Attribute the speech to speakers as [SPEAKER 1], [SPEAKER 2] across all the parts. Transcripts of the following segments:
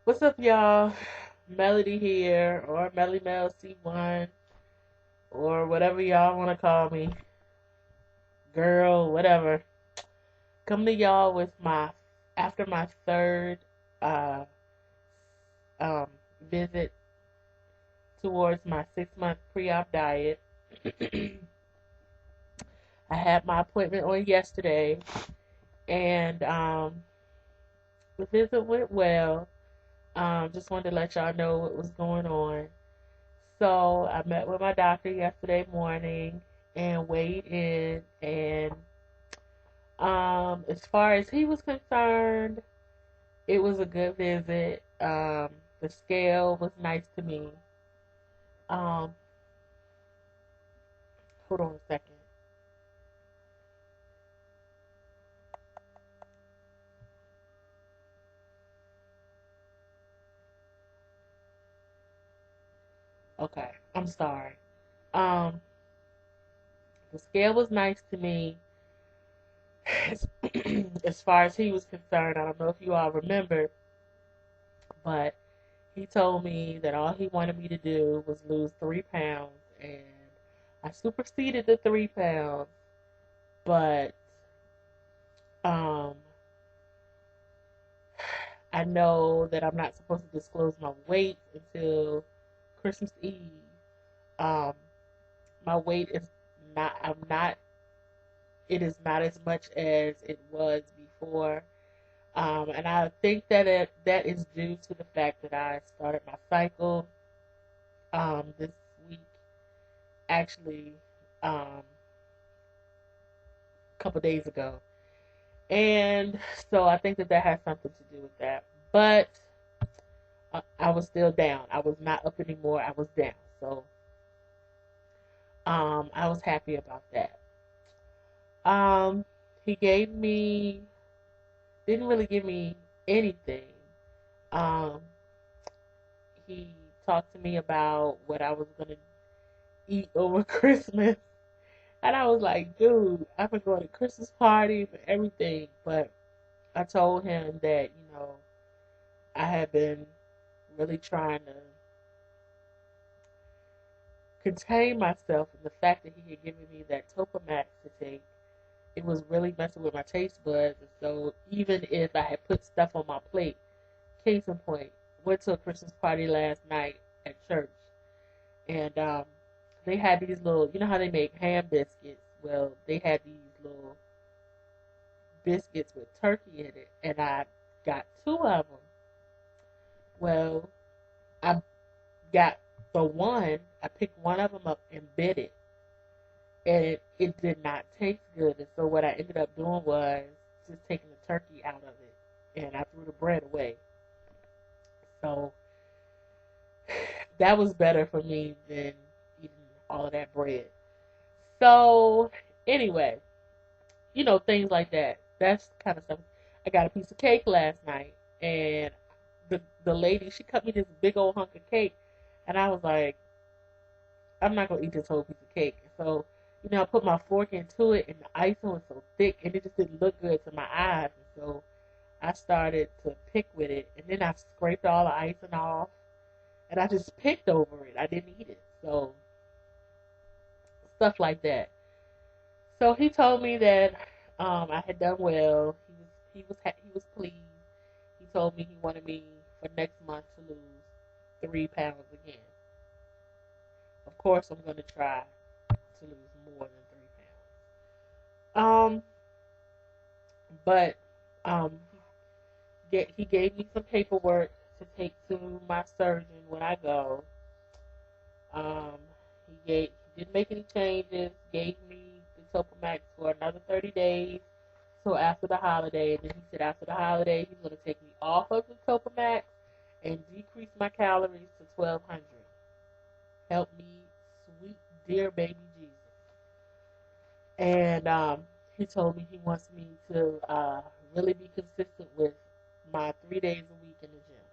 [SPEAKER 1] What's up, y'all? Melody here, or Melly Mel C1, or whatever y'all want to call me, girl, whatever. Coming to y'all with after my third uh, um, visit towards my 6 month pre-op diet. I had my appointment on yesterday, and the visit went well. Just wanted to let y'all know what was going on. So I met with my doctor yesterday morning and weighed in, and as far as he was concerned, it was a good visit. The scale was nice to me. Um, Hold on a second. Okay, I'm sorry. Um, the scale was nice to me. As, as far as he was concerned, I don't know if you all remember, but he told me that all he wanted me to do was lose 3 pounds, and I superseded the 3 pounds, but um, I know that I'm not supposed to disclose my weight until Christmas Eve. Um, my weight is not, I'm not, it is not as much as it was before. And I think that that is due to the fact that I started my cycle this week, actually, a couple days ago. And so I think that that has something to do with that. But I was still down. I was not up anymore. I was down. So I was happy about that. Um, he didn't really give me anything. Um, he talked to me about what I was going to eat over Christmas. And I was like, dude, I've been going to Christmas parties and everything. But I told him that, I had been really trying to contain myself, and the fact that he had given me that Topamax to take, it was really messing with my taste buds. And so even if I had put stuff on my plate, case in point, went to a Christmas party last night at church, and they had these little, you know how they make ham biscuits? Well, they had these little biscuits with turkey in it, and I got two of them. Well, I got the one, I picked one of them up and bit it, and it did not taste good. And so what I ended up doing was just taking the turkey out of it, and I threw the bread away. So that was better for me than eating all of that bread. So anyway, things like that. That's kind of stuff. I got a piece of cake last night, and the lady, she cut me this big old hunk of cake, and I was like, I'm not gonna eat this whole piece of cake. So, I put my fork into it, and the icing was so thick, and it just didn't look good to my eyes. And so I started to pick with it, and then I scraped all the icing off, and I just picked over it. I didn't eat it. So stuff like that. So he told me that I had done well. He was pleased. He told me he wanted me for next month to lose 3 pounds again. Of course, I'm going to try to lose more than 3 pounds. But he gave me some paperwork to take to my surgeon when I go. Um, he didn't make any changes. Gave me the Topamax for another 30 days, so after the holiday. And then he said after the holiday he's going to take me off of the Topamax and decrease my calories to 1,200. Help me, sweet dear baby Jesus. And he told me he wants me to really be consistent with my 3 days a week in the gym.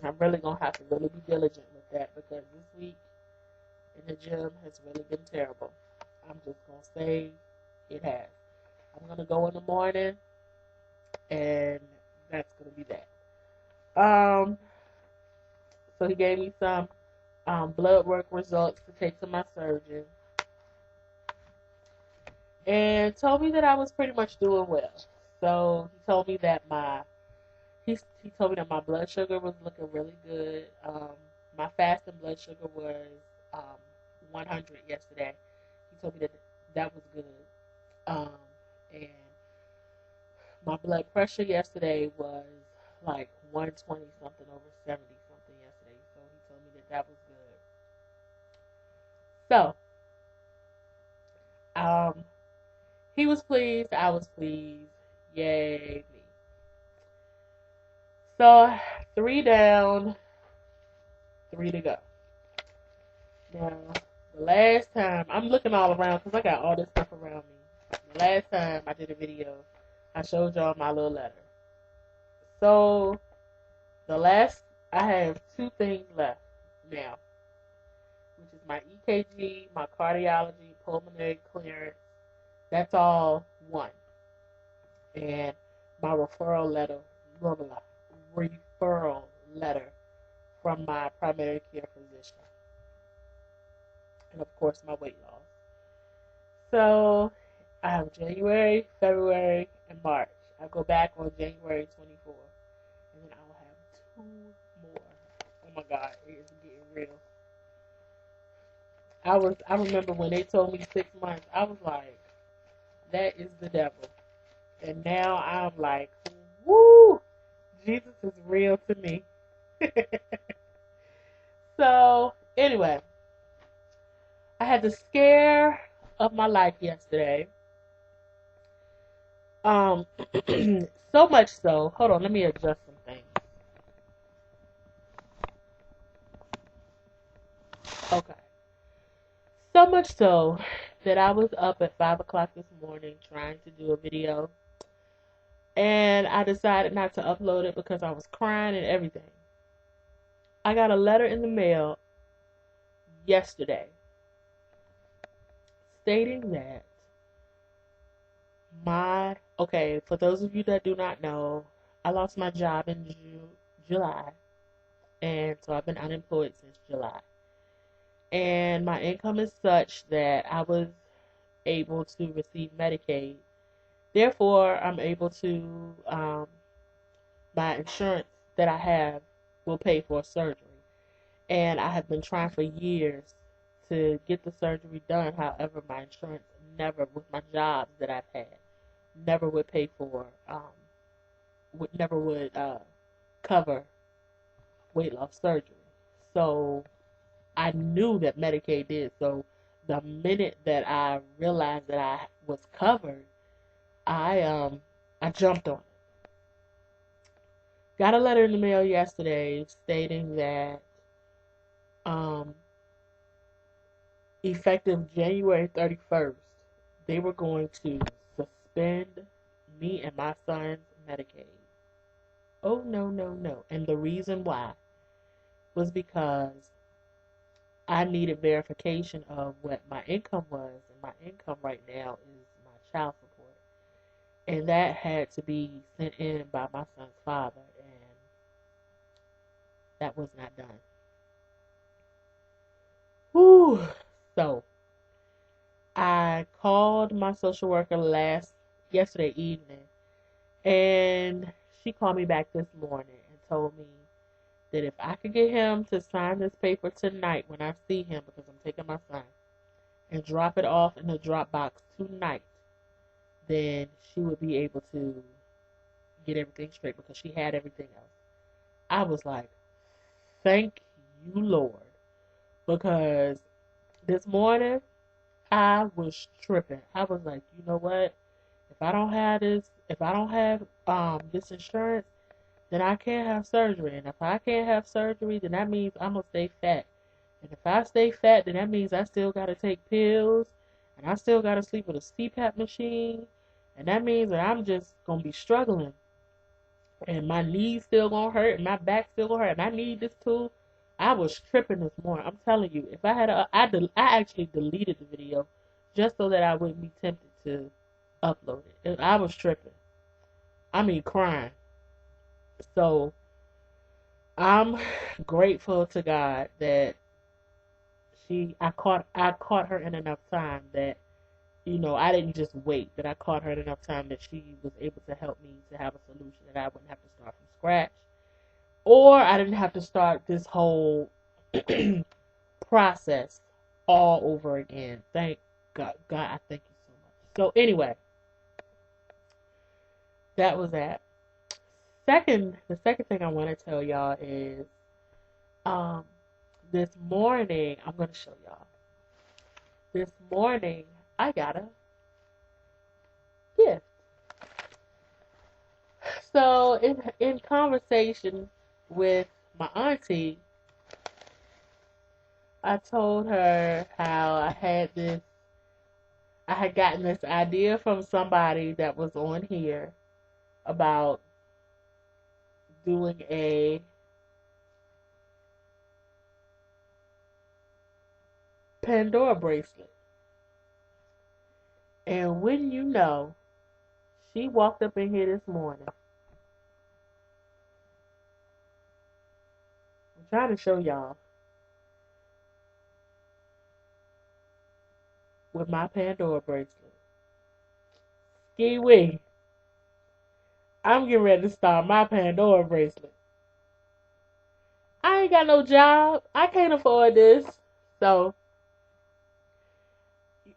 [SPEAKER 1] So I'm really gonna have to really be diligent with that, because this week in the gym has really been terrible. I'm just gonna say it has. I'm gonna go in the morning, and that's gonna be that. Um, so he gave me some blood work results to take to my surgeon, and told me that I was pretty much doing well. So he told me that he told me that my blood sugar was looking really good. My fasting blood sugar was um, 100 yesterday. He told me that that was good. Um, and my blood pressure yesterday was like 120 something over 70 something yesterday. So he told me that that was good. So he was pleased. I was pleased. Yay me. So 3 down, 3 to go. Now, the last time, I'm looking all around because I got all this stuff around me. The last time I did a video, I showed y'all my little letter. So, I have 2 things left now, which is my EKG, my cardiology, pulmonary clearance. That's all one. And my referral letter from my primary care physician. And of course, my weight loss. So I have January, February, and March. I go back on January 24th, and then I'll have 2 more. Oh my God, it is getting real. I remember when they told me 6 months, I was like, that is the devil. And now I'm like, woo, Jesus is real to me. So anyway, I had the scare of my life yesterday. So much so. Hold on, let me adjust some things. Okay. So much so that I was up at 5 o'clock this morning trying to do a video, and I decided not to upload it because I was crying and everything. I got a letter in the mail yesterday stating that for those of you that do not know, I lost my job in July, and so I've been unemployed since July. And my income is such that I was able to receive Medicaid. Therefore, I'm able to, my insurance that I have will pay for surgery. And I have been trying for years to get the surgery done. However, my insurance never, with my jobs that I've had, never would pay for, never would cover weight loss surgery. So I knew that Medicaid did. So the minute that I realized that I was covered, I jumped on it. Got a letter in the mail yesterday stating that effective January 31st, they were going to suspend me and my son's Medicaid. Oh, no, no, no. And the reason why was because I needed verification of what my income was, and my income right now is my child support. And that had to be sent in by my son's father, and that was not done. Whew. So, I called my social worker yesterday evening, and she called me back this morning and told me that if I could get him to sign this paper tonight when I see him, because I'm taking my son, and drop it off in the drop box tonight, then she would be able to get everything straight because she had everything else. I was like, thank you, Lord, because this morning I was tripping. I was like, you know what? If I don't have this insurance, then I can't have surgery. And if I can't have surgery, then that means I'm gonna stay fat. And if I stay fat, then that means I still gotta take pills, and I still gotta sleep with a CPAP machine, and that means that I'm just gonna be struggling. And my knees still gonna hurt, and my back still gonna hurt, and I need this tool. I was tripping this morning. I'm telling you, if I had I actually deleted the video just so that I wouldn't be tempted to upload it. I was tripping. I mean, crying. So I'm grateful to God that I caught her in enough time that I didn't just wait, but I caught her in enough time that she was able to help me to have a solution that I wouldn't have to start from scratch, or I didn't have to start this whole process all over again. Thank God. God, I thank you so much. So anyway, that was that. The second thing I want to tell y'all is, um, this morning I'm gonna show y'all. This morning I got a gift. So in conversation with my auntie, I told her how I had gotten this idea from somebody that was on here about doing a Pandora bracelet. And when she walked up in here this morning. I'm trying to show y'all with my Pandora bracelet. Ski wee. I'm getting ready to start my Pandora bracelet. I ain't got no job. I can't afford this. So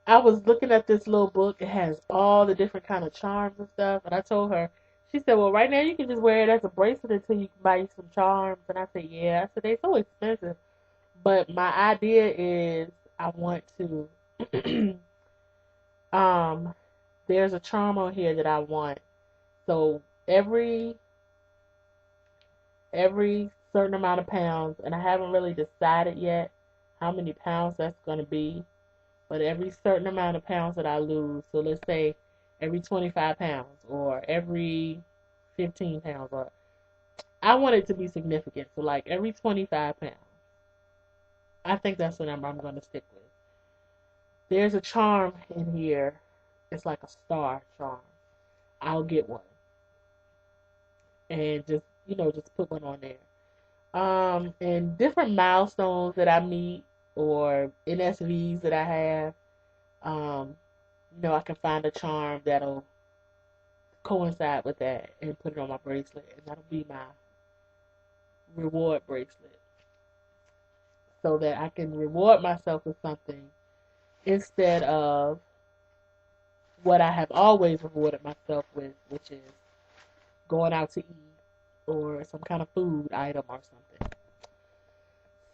[SPEAKER 1] I was looking at this little book. It has all the different kind of charms and stuff. And I told her, she said, well, right now you can just wear it as a bracelet until you can buy you some charms. And I said, yeah. I said, they're so expensive. But my idea is I want to, um, there's a charm on here that I want. So every certain amount of pounds, and I haven't really decided yet how many pounds that's going to be, but every certain amount of pounds that I lose, so let's say every 25 pounds or every 15 pounds, or I want it to be significant. So like every 25 pounds, I think that's the number I'm going to stick with. There's a charm in here. It's like a star charm. I'll get one and just put one on there. And different milestones that I meet or NSVs that I have, I can find a charm that'll coincide with that and put it on my bracelet, and that'll be my reward bracelet, so that I can reward myself with something instead of what I have always rewarded myself with, which is going out to eat or some kind of food item or something.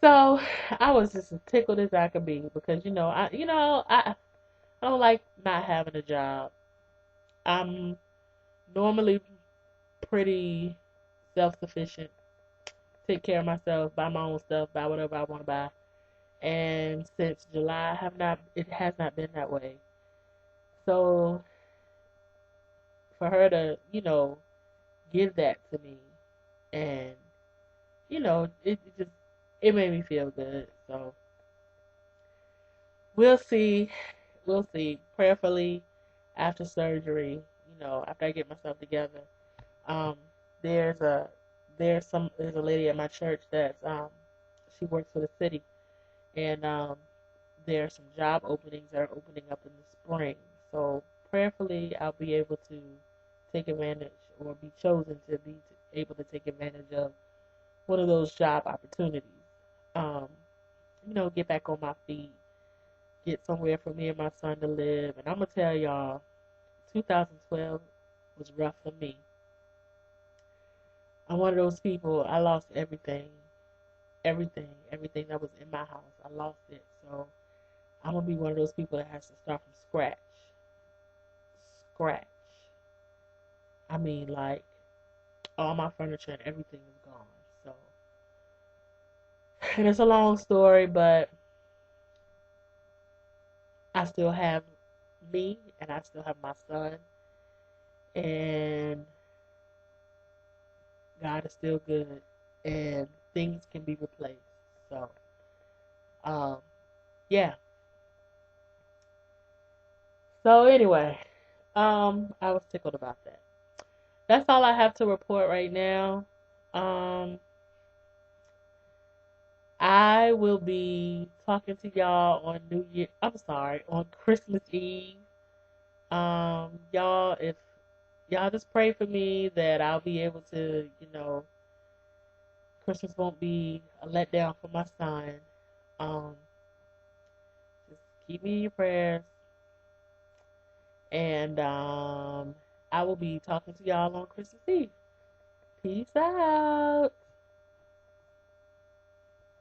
[SPEAKER 1] So I was just as tickled as I could be because I don't like not having a job. I'm normally pretty self-sufficient, take care of myself, buy my own stuff, buy whatever I want to buy. And since July, it has not been that way. So for her to, give that to me, and it made me feel good. So we'll see. We'll see. Prayerfully, after surgery, after I get myself together, um, there's a there's a lady at my church that she works for the city, and there are some job openings that are opening up in the spring. So prayerfully, I'll be able to take advantage or be chosen to be able to take advantage of one of those job opportunities. Um, get back on my feet, get somewhere for me and my son to live. And I'm gonna tell y'all, 2012 was rough for me. I'm one of those people. I lost everything that was in my house. I lost it. So I'm gonna be one of those people that has to start from scratch. Scratch. I mean, like all my furniture and everything is gone. So, and it's a long story, but I still have me, and I still have my son, and God is still good, and things can be replaced. So, um, yeah. So anyway, I was tickled about that. that's all I have to report right now. Um, I will be talking to y'all on New Year. I'm sorry, on Christmas Eve. Y'all, if y'all just pray for me that I'll be able to, Christmas won't be a letdown for my son. Um, just keep me in your prayers, and I will be talking to y'all on Christmas Eve. Peace out.